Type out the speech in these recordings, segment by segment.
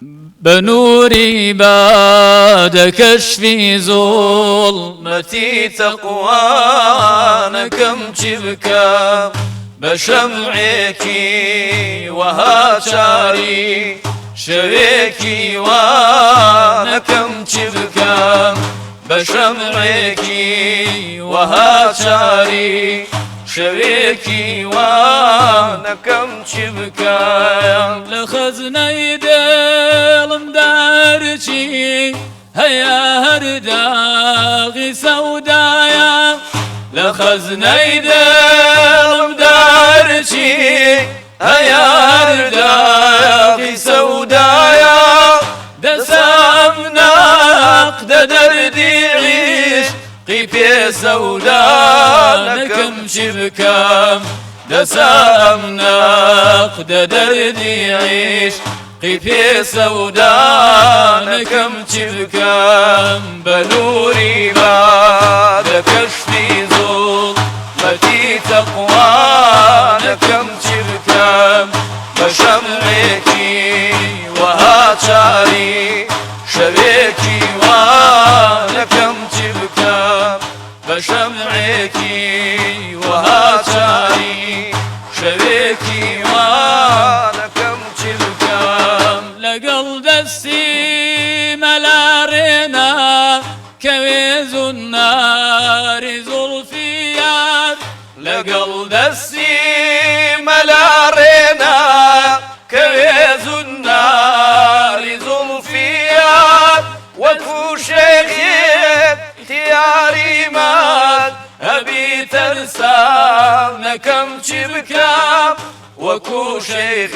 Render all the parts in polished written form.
بنوري بعد كشف ظلمتي تقوانا كم تبكى بشمعك وهاتاري شويكي وانا كم تبكى بشمعك وهاتاري شويكي وانا كم تبكى لخزني دلم دارتي هيا هرداغي سودايا لخزني دلم دارتي هيا هرداغي سودايا دسامنا قد دردي عيش قيبي سودانا كم شبكام دسامنا قد دردي عيش قيبي سودانا كم شبكام بنوري بعد كشف ظلمتي تقوانا كم شبكام بشمعك وهاتاري شبيكي وانا كم تبكى بشمعك وهاتاري شبيكي وانا كم تبكى لقل دسي ملارنا كويز النار زلفيات لقل دسي ملارنا كويز النار زلفيات وكو شيخ تياري مات أبي ترسام كم تبكام وكو شيخ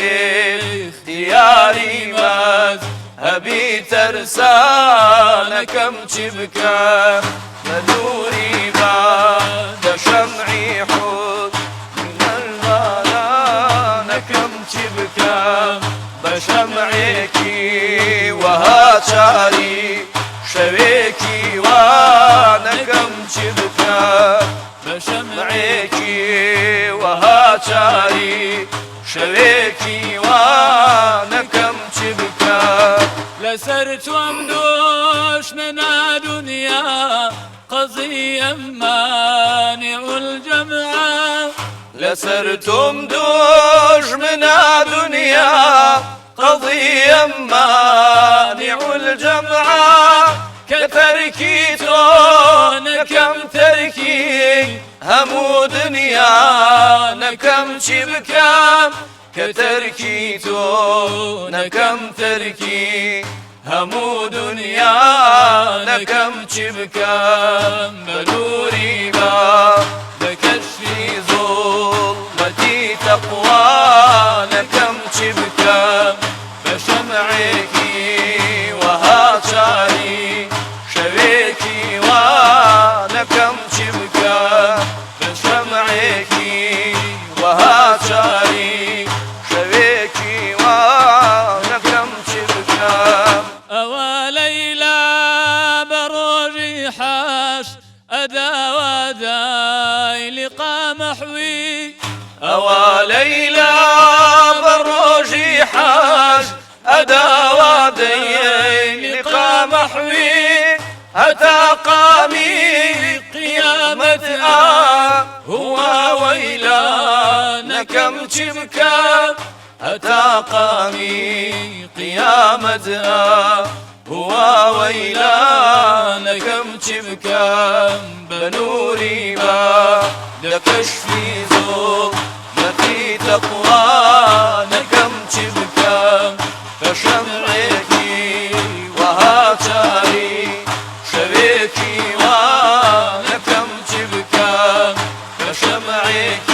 تياري مات أبي ترسام كم تبكام بنوري بعد شمعي حوت من الملان كم تبكام بشمعك وهاتاري شويكي وانا كم تبكى بشمعك وهاتاري شويكي وانا كم تبكى لسرت وامدوش من دنيا قضية مانع الجمعة لسرتم دوش من دنيا قضية مانع الجمعة كتركي تون كم تركي همو دنيا كم تبكام كتركي تون كم تركي همو دنيا كم تبكام بنوري بعد كشف ظلمتي تقوانا كم تبكام بشمعك وهاتاري شويكي وانا كم تبكام بشمعك وهاتاري شويكي وانا كم تبكام أوا ليلى بروجي حاش أدا وداي لقى محوي أوا ليلى بروجي حاش أدا وداي لقى محوي أتى قامي قيامة هو ويلانا كم تبكى أتى قامي قيامة هو ويلانا كم تبكى بنوري بعد كشف ظلمتي تقوانا كم تبكى بشمعك وهاتاري شبيكي وانا كم تبكى بشمعك